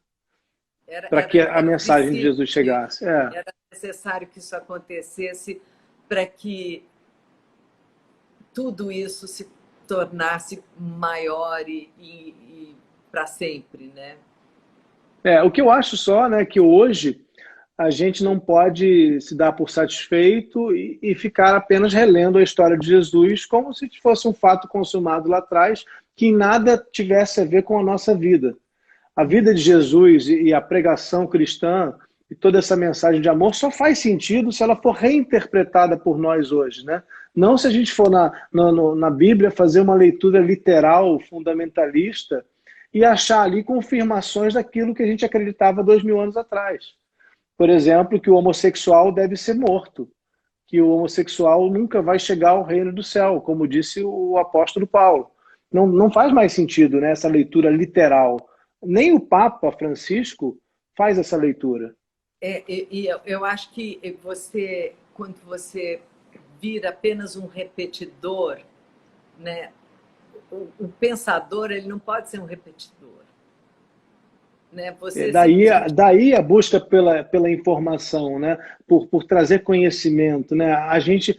B: Para que a
A: era
B: mensagem de Jesus
A: princípio,
B: chegasse.
A: era necessário que isso acontecesse para que tudo isso se tornasse maior e para sempre, né?
B: O que eu acho só, né, que hoje a gente não pode se dar por satisfeito e ficar apenas relendo a história de Jesus como se fosse um fato consumado lá atrás que nada tivesse a ver com a nossa vida. A vida de Jesus e a pregação cristã e toda essa mensagem de amor só faz sentido se ela for reinterpretada por nós hoje, né? Não se a gente for na Bíblia fazer uma leitura literal, fundamentalista e achar ali confirmações daquilo que a gente acreditava 2000 anos atrás. Por exemplo, que o homossexual deve ser morto, que o homossexual nunca vai chegar ao reino do céu, como disse o apóstolo Paulo. Não faz mais sentido, né, essa leitura literal. Nem o Papa Francisco faz essa leitura.
A: Eu acho que quando você vira apenas um repetidor, né, o pensador ele não pode ser um repetidor. Né? Você simplesmente...
B: daí a busca pela informação, né? Por trazer conhecimento. Né? A gente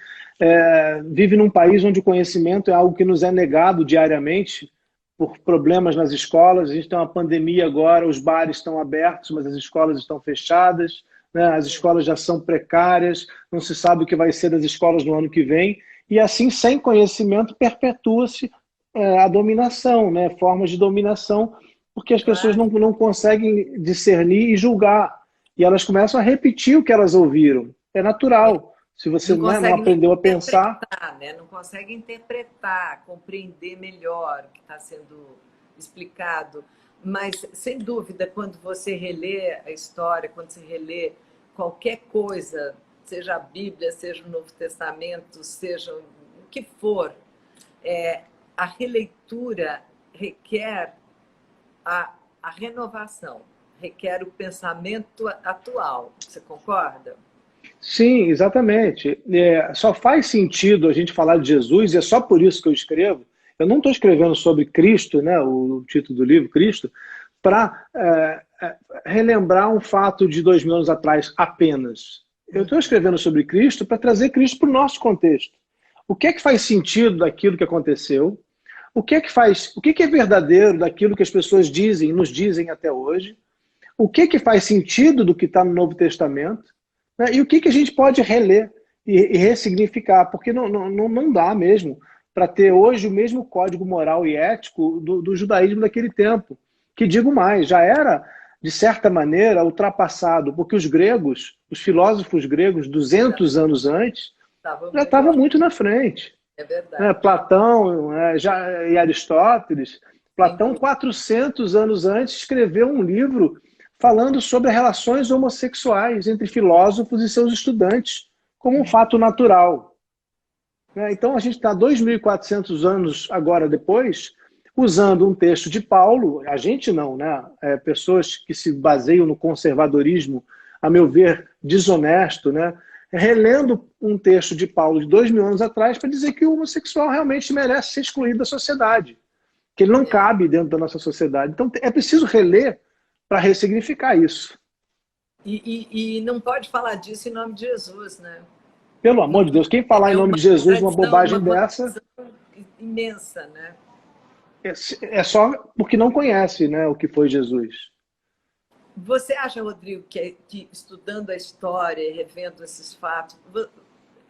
B: vive num país onde o conhecimento é algo que nos é negado diariamente por problemas nas escolas. A gente tem uma pandemia agora, os bares estão abertos, mas as escolas estão fechadas, né? As escolas já são precárias, não se sabe o que vai ser das escolas no ano que vem, e assim, sem conhecimento, perpetua-se a dominação, né? Formas de dominação, porque as pessoas não conseguem discernir e julgar. E elas começam a repetir o que elas ouviram. É natural. Se você não aprendeu a pensar...
A: Né? Não consegue interpretar, compreender melhor o que está sendo explicado. Mas, sem dúvida, quando você relê a história, quando você relê qualquer coisa, seja a Bíblia, seja o Novo Testamento, seja o que for, a releitura requer a renovação, requer o pensamento atual. Você concorda?
B: Sim, exatamente. Só faz sentido a gente falar de Jesus, e é só por isso que eu escrevo. Eu não estou escrevendo sobre Cristo, né, o título do livro, Cristo, para relembrar um fato de 2000 anos atrás apenas. Eu estou escrevendo sobre Cristo para trazer Cristo para o nosso contexto. O que é que faz sentido daquilo que aconteceu? O que é verdadeiro daquilo que as pessoas dizem, nos dizem até hoje? O que faz sentido do que está no Novo Testamento? Né? E o que a gente pode reler e ressignificar? Porque não dá mesmo para ter hoje o mesmo código moral e ético do judaísmo daquele tempo. Que digo mais, já era, de certa maneira, ultrapassado, porque os gregos, os filósofos gregos, 200 anos antes,
A: Estava
B: já
A: melhor,
B: estavam muito na frente.
A: é
B: Né?
A: verdade.
B: Platão e Aristóteles.
A: Sem
B: Platão,
A: dúvida.
B: 400 anos antes, escreveu um livro falando sobre relações homossexuais entre filósofos e seus estudantes, como um fato natural. Né? Então, a gente está 2.400 anos agora depois, usando um texto de Paulo, a gente não, né? Pessoas que se baseiam no conservadorismo, a meu ver, desonesto, né? Relendo um texto de Paulo de 2.000 anos atrás para dizer que o homossexual realmente merece ser excluído da sociedade, que ele não cabe dentro da nossa sociedade. Então, é preciso reler para ressignificar isso.
A: E não pode falar disso em nome de Jesus, né?
B: Pelo amor de Deus, quem falar em
A: É
B: nome
A: uma
B: de Jesus uma
A: contradição,
B: bobagem dessa
A: imensa, né?
B: é só porque não conhece, né, o que foi Jesus.
A: Você acha, Rodrigo, que estudando a história e revendo esses fatos,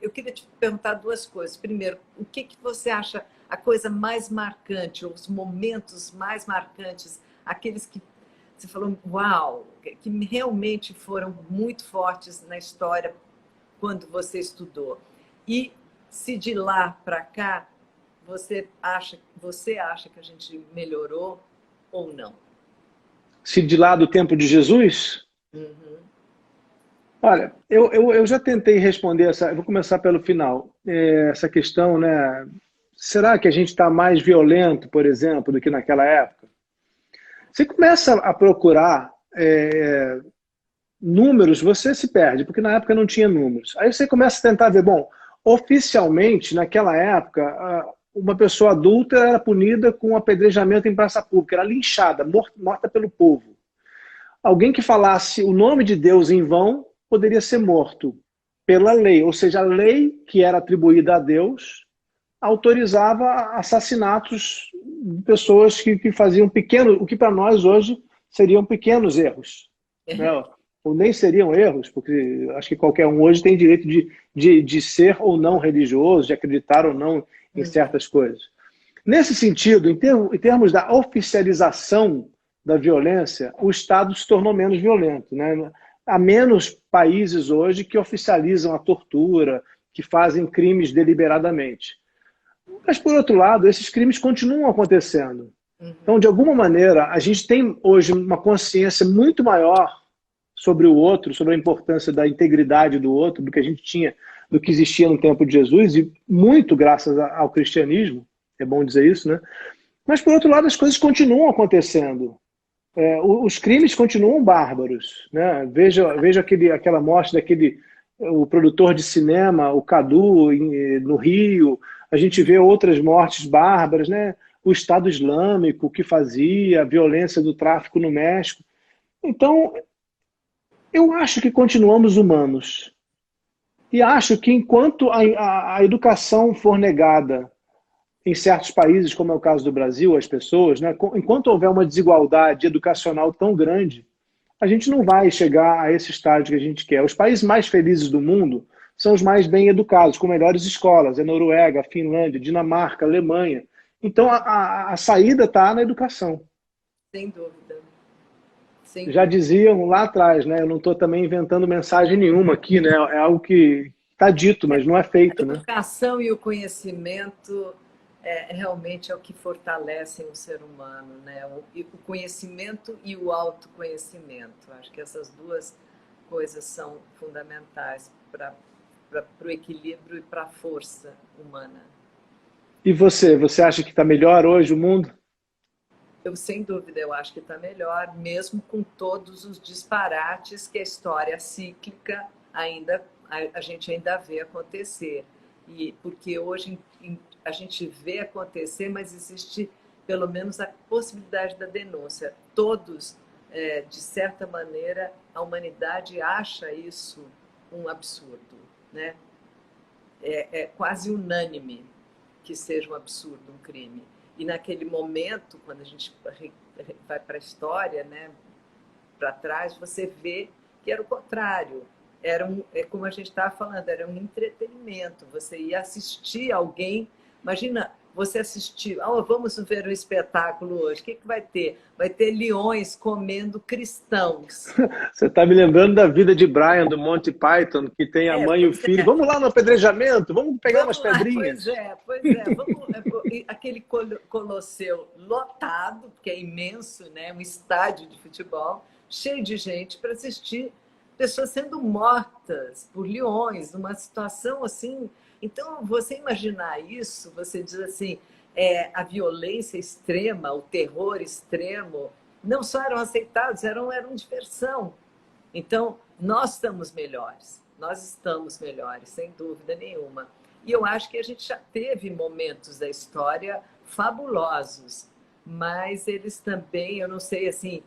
A: eu queria te perguntar duas coisas. Primeiro, o que você acha a coisa mais marcante, ou os momentos mais marcantes, aqueles que você falou, uau, que realmente foram muito fortes na história quando você estudou? E se de lá para cá você acha que a gente melhorou ou não?
B: Se de lá do tempo de Jesus,
A: Uhum.
B: olha, eu já tentei responder essa. Eu vou começar pelo final. Essa questão, né? Será que a gente está mais violento, por exemplo, do que naquela época? Você começa a procurar números, você se perde, porque na época não tinha números. Aí você começa a tentar ver, bom, oficialmente, naquela época, uma pessoa adulta era punida com apedrejamento em praça pública, era linchada, morta pelo povo. Alguém que falasse o nome de Deus em vão poderia ser morto pela lei, ou seja, a lei que era atribuída a Deus autorizava assassinatos de pessoas que faziam pequenos, o que para nós hoje seriam pequenos erros, né? Ou nem seriam erros, porque acho que qualquer um hoje tem direito de ser ou não religioso, de acreditar ou não em certas coisas. Nesse sentido, em termos da oficialização da violência, o Estado se tornou menos violento, né? Há menos países hoje que oficializam a tortura, que fazem crimes deliberadamente. Mas, por outro lado, esses crimes continuam acontecendo. Então, de alguma maneira, a gente tem hoje uma consciência muito maior sobre o outro, sobre a importância da integridade do outro, do que a gente tinha, do que existia no tempo de Jesus, e muito graças ao cristianismo, é bom dizer isso, né? Mas, por outro lado, as coisas continuam acontecendo. Os crimes continuam bárbaros, né? Veja aquela morte o produtor de cinema, o Cadu, no Rio. A gente vê outras mortes bárbaras, né? O Estado Islâmico que fazia, a violência do tráfico no México. Então, eu acho que continuamos humanos. E acho que enquanto a educação for negada em certos países, como é o caso do Brasil, as pessoas, né, enquanto houver uma desigualdade educacional tão grande, a gente não vai chegar a esse estágio que a gente quer. Os países mais felizes do mundo são os mais bem educados, com melhores escolas. É Noruega, Finlândia, Dinamarca, Alemanha. Então, a saída está na educação.
A: Sem dúvida. Sem
B: Já
A: dúvida.
B: diziam lá atrás, né? Eu não estou também inventando mensagem nenhuma aqui, né? É algo que está dito, mas não é
A: A
B: feito, né?
A: educação e o conhecimento realmente é o que fortalecem o ser humano, né? O conhecimento e o autoconhecimento. Acho que essas duas coisas são fundamentais para o equilíbrio e para a força humana.
B: E você acha que está melhor hoje o mundo?
A: Sem dúvida, eu acho que está melhor, mesmo com todos os disparates que a história cíclica a gente ainda vê acontecer. E porque hoje a gente vê acontecer, mas existe pelo menos a possibilidade da denúncia. Todos, de certa maneira, a humanidade acha isso um absurdo, né? é quase unânime que seja um absurdo, um crime. E naquele momento, quando a gente vai para a história, né, para trás, você vê que era o contrário. Como a gente estava falando, era um entretenimento. Você ia assistir alguém. Imagina você assistir, vamos ver um espetáculo hoje. O que vai ter? Vai ter leões comendo cristãos.
B: Você está me lembrando da vida de Brian, do Monty Python, que tem a mãe e o filho. Vamos lá no apedrejamento, vamos pegar umas pedrinhas.
A: Pois é. Aquele Colosseu lotado, porque é imenso, né? Um estádio de futebol, cheio de gente para assistir pessoas sendo mortas por leões, numa situação assim. Então, você imaginar isso, você diz assim, a violência extrema, o terror extremo, não só eram aceitados, eram diversão. Então, nós estamos melhores, sem dúvida nenhuma. E eu acho que a gente já teve momentos da história fabulosos, mas eles também, eu não sei, assim,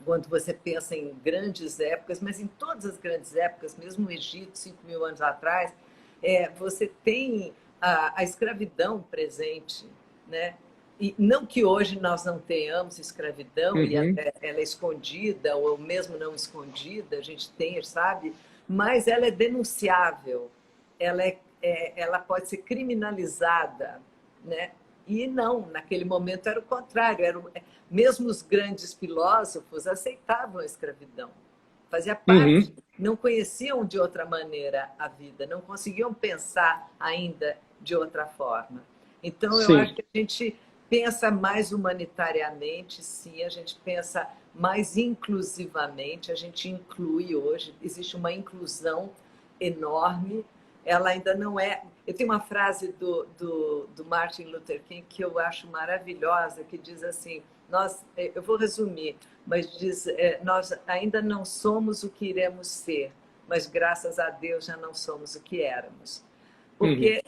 A: quando você pensa em grandes épocas, mas em todas as grandes épocas, mesmo no Egito, 5.000 anos atrás, você tem a escravidão presente, né? E não que hoje nós não tenhamos escravidão, e até ela é escondida, ou mesmo não escondida, a gente tem, sabe? Mas ela é denunciável, ela pode ser criminalizada, né? E não, naquele momento era o contrário, mesmo os grandes filósofos aceitavam a escravidão, fazia parte, não conheciam de outra maneira a vida, não conseguiam pensar ainda de outra forma. Então, eu acho que a gente pensa mais humanitariamente, sim, a gente pensa mais inclusivamente, a gente inclui hoje, existe uma inclusão enorme, ela ainda não é... Eu tenho uma frase do Martin Luther King que eu acho maravilhosa, que diz assim, eu vou resumir, mas diz, nós ainda não somos o que iremos ser, mas graças a Deus já não somos o que éramos. Porque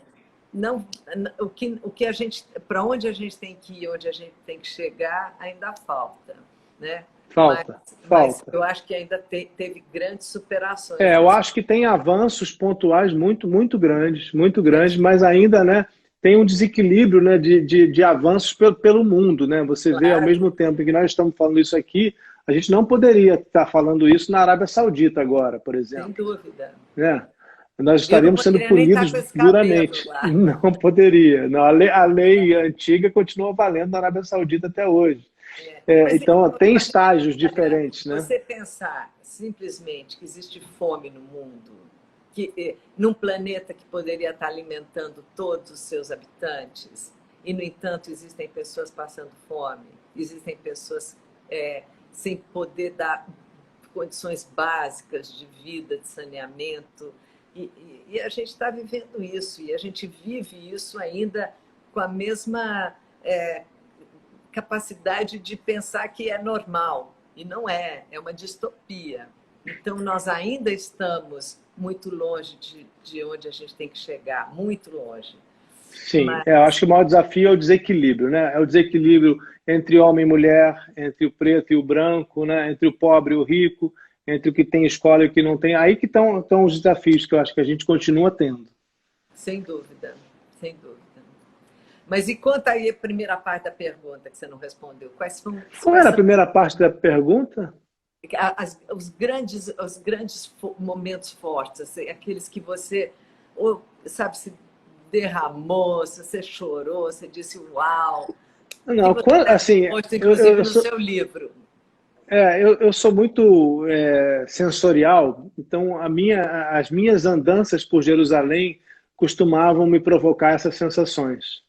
A: para onde a gente tem que ir, onde a gente tem que chegar, ainda falta, né?
B: Falta.
A: Mas eu acho que ainda teve grandes superações.
B: Eu acho que tem avanços pontuais muito grandes, mas ainda, né, tem um desequilíbrio, né, de avanços pelo mundo, né? Você vê, ao mesmo tempo que nós estamos falando isso aqui, a gente não poderia estar falando isso na Arábia Saudita agora, por exemplo.
A: Sem dúvida.
B: Né? Nós estaríamos sendo punidos duramente. Não poderia. Não, a lei antiga continua valendo na Arábia Saudita até hoje. Então, tem estágios diferentes, né?
A: Você pensar simplesmente que existe fome no mundo, num planeta que poderia estar alimentando todos os seus habitantes, e, no entanto, existem pessoas passando fome, existem pessoas sem poder dar condições básicas de vida, de saneamento, e a gente está vivendo isso, e a gente vive isso ainda com a mesma... capacidade de pensar que é normal, e não é uma distopia. Então, nós ainda estamos muito longe de onde a gente tem que chegar, muito longe.
B: Sim, eu acho que o maior desafio é o desequilíbrio, né? É o desequilíbrio entre homem e mulher, entre o preto e o branco, né? Entre o pobre e o rico, entre o que tem escola e o que não tem. Aí que estão os desafios que eu acho que a gente continua tendo.
A: Sem dúvida, sem dúvida. Mas e conta aí a primeira parte da pergunta que você não respondeu.
B: Qual era a primeira parte da pergunta?
A: Os grandes momentos fortes, assim, aqueles que você, sabe, se derramou, se você chorou, você disse uau.
B: Não, assim,
A: inclusive no seu livro.
B: Eu sou muito sensorial, então as minhas andanças por Jerusalém costumavam me provocar essas sensações.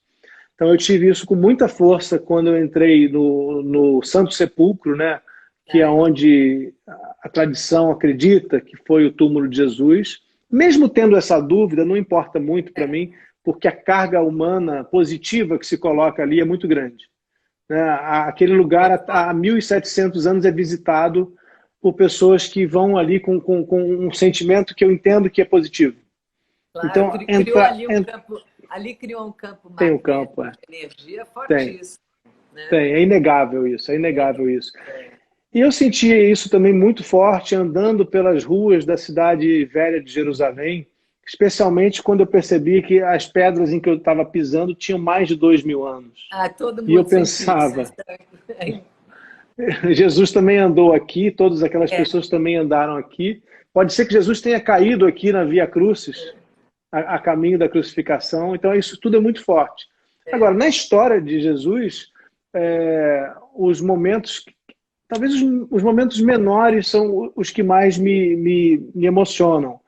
B: Então, eu tive isso com muita força quando eu entrei no Santo Sepulcro, né? Que é onde a tradição acredita que foi o túmulo de Jesus. Mesmo tendo essa dúvida, não importa muito para mim, porque a carga humana positiva que se coloca ali é muito grande. Né? Aquele lugar, há 1.700 anos, é visitado por pessoas que vão ali com um sentimento que eu entendo que é positivo.
A: Claro,
B: então,
A: ali criou um campo
B: tem um campo,
A: de energia fortíssimo.
B: Tem, é inegável isso, E eu senti isso também muito forte andando pelas ruas da cidade velha de Jerusalém, especialmente quando eu percebi que as pedras em que eu estava pisando tinham mais de 2.000 anos.
A: Ah, todo
B: E eu
A: mundo sentiu isso.
B: pensava, Jesus também andou aqui, todas aquelas
A: É,
B: pessoas também andaram aqui. Pode ser que Jesus tenha caído aqui na Via Crucis, a caminho da crucificação. Então, isso tudo é muito forte. Agora, na história de Jesus, os momentos, talvez os momentos menores são os que mais me emocionam.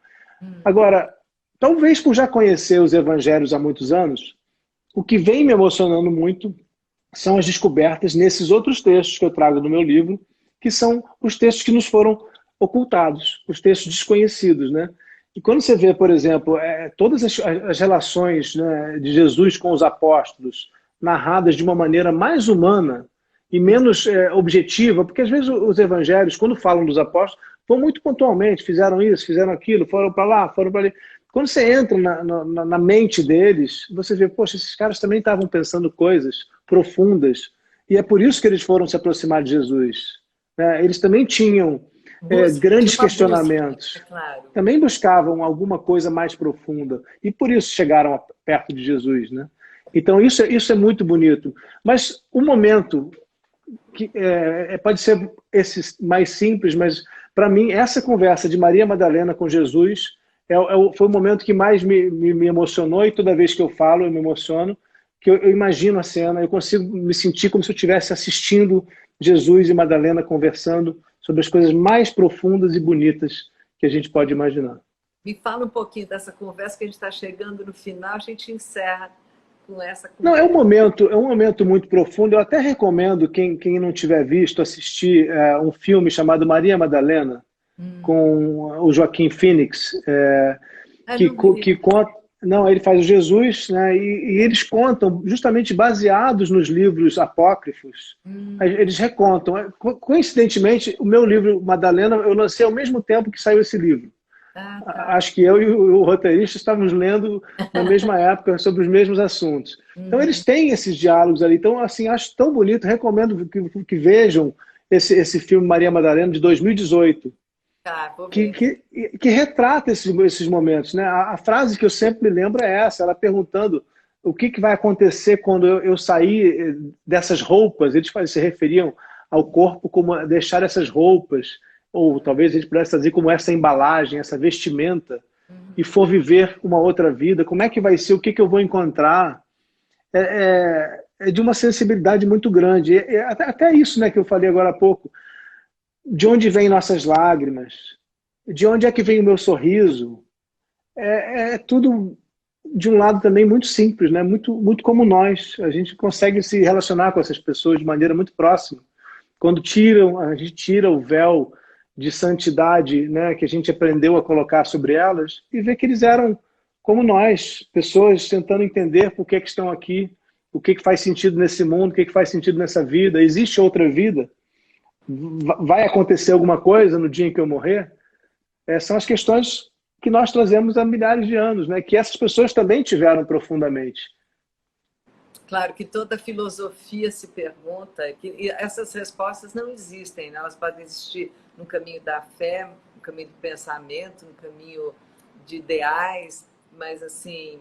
B: Agora, talvez por já conhecer os evangelhos há muitos anos, o que vem me emocionando muito são as descobertas nesses outros textos que eu trago no meu livro, que são os textos que nos foram ocultados, os textos desconhecidos, né? E quando você vê, por exemplo, todas as relações, né, de Jesus com os apóstolos narradas de uma maneira mais humana e menos objetiva, porque às vezes os evangelhos, quando falam dos apóstolos, vão muito pontualmente, fizeram isso, fizeram aquilo, foram para lá, foram para ali. Quando você entra na mente deles, você vê, poxa, esses caras também estavam pensando coisas profundas, e é por isso que eles foram se aproximar de Jesus. Eles também tinham
A: de
B: grandes
A: uma busca, é
B: questionamentos,
A: claro.
B: também buscavam alguma coisa mais profunda, e por isso chegaram perto de Jesus, né? Então isso é muito bonito. Mas o momento, que pode ser esse mais simples, mas para mim essa conversa de Maria Madalena com Jesus foi o momento que mais me emocionou, e toda vez que eu falo eu me emociono, que eu imagino a cena, eu consigo me sentir como se eu estivesse assistindo Jesus e Madalena conversando sobre as coisas mais profundas e bonitas que a gente pode imaginar.
A: Me fala um pouquinho dessa conversa, que a gente está chegando no final, a gente encerra com essa
B: Não,
A: conversa.
B: é um momento muito profundo. Eu até recomendo quem não tiver visto assistir um filme chamado Maria Madalena, com o Joaquim Phoenix,
A: Não vi.
B: que conta. Não, ele faz o Jesus, né? E eles contam, justamente baseados nos livros apócrifos, eles recontam. Coincidentemente, o meu livro Madalena eu lancei ao mesmo tempo que saiu esse livro.
A: Ah, tá.
B: Acho que eu e o roteirista estávamos lendo na mesma época sobre os mesmos assuntos. Então eles têm esses diálogos ali. Então, assim, acho tão bonito. Recomendo que vejam esse filme Maria Madalena de 2018,
A: Tá, vou
B: que,
A: ver.
B: que, que retrata esses momentos, né? A frase que eu sempre me lembro é essa, ela perguntando o que vai acontecer quando eu sair dessas roupas. Eles se referiam ao corpo como deixar essas roupas, ou talvez a gente pudesse trazer como essa embalagem, essa vestimenta, e for viver uma outra vida. Como é que vai ser? O que eu vou encontrar? É de uma sensibilidade muito grande. Até isso, né, que eu falei agora há pouco. De onde vêm nossas lágrimas? De onde é que vem o meu sorriso? É tudo, de um lado também, muito simples, né? Muito como nós. A gente consegue se relacionar com essas pessoas de maneira muito próxima. Quando a gente tira o véu de santidade, né, que a gente aprendeu a colocar sobre elas, e vê que eles eram como nós, pessoas tentando entender por que estão aqui, o que faz sentido nesse mundo, o que faz sentido nessa vida. Existe outra vida? Vai acontecer alguma coisa no dia em que eu morrer? São as questões que nós trazemos há milhares de anos, né? Que essas pessoas também tiveram profundamente.
A: Claro que toda filosofia se pergunta, que essas respostas não existem, né? Elas podem existir no caminho da fé, no caminho do pensamento, no caminho de ideais, mas assim,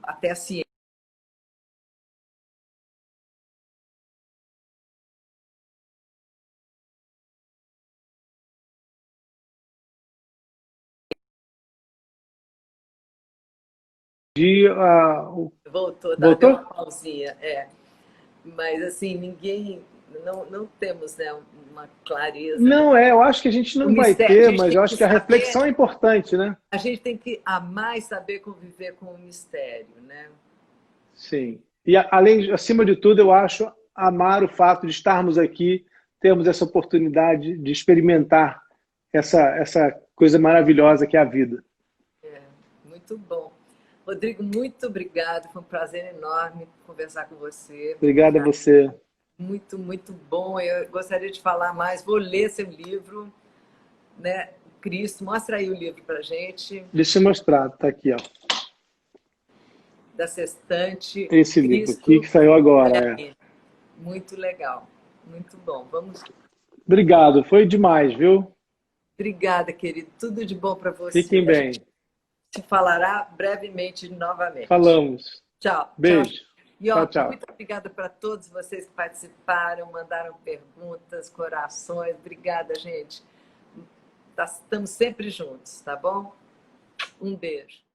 A: até a ciência. Voltou, deu
B: Voltou?
A: uma pausinha, mas assim, ninguém, não temos, né, uma clareza.
B: Não, eu acho que a gente
A: O
B: não vai
A: mistério, a
B: ter,
A: gente
B: mas
A: tem
B: eu
A: que
B: acho que a
A: saber,
B: reflexão é importante, né?
A: a gente tem que amar e saber conviver com o mistério, né?
B: Sim. E acima de tudo, eu acho amar o fato de estarmos aqui, termos essa oportunidade de experimentar essa coisa maravilhosa que é a vida.
A: Muito bom. Rodrigo, muito obrigado. Foi um prazer enorme conversar com você.
B: Obrigado a você.
A: Muito, muito bom. Eu gostaria de falar mais. Vou ler seu livro, né? Cristo. Mostra aí o livro para gente.
B: Deixa eu mostrar, tá aqui, ó.
A: Da Sextante.
B: Esse livro aqui
A: Cristo.
B: que saiu agora.
A: Muito legal. Muito bom. Vamos.
B: Obrigado, foi demais, viu?
A: Obrigada, querido. Tudo de bom para você.
B: Fiquem bem.
A: se falará brevemente novamente.
B: Falamos.
A: Tchau.
B: Beijo.
A: Tchau. E, ó,
B: Tchau, tchau.
A: muito obrigada para todos vocês que participaram, mandaram perguntas, corações. Obrigada, gente. Estamos sempre juntos, tá bom? Um beijo.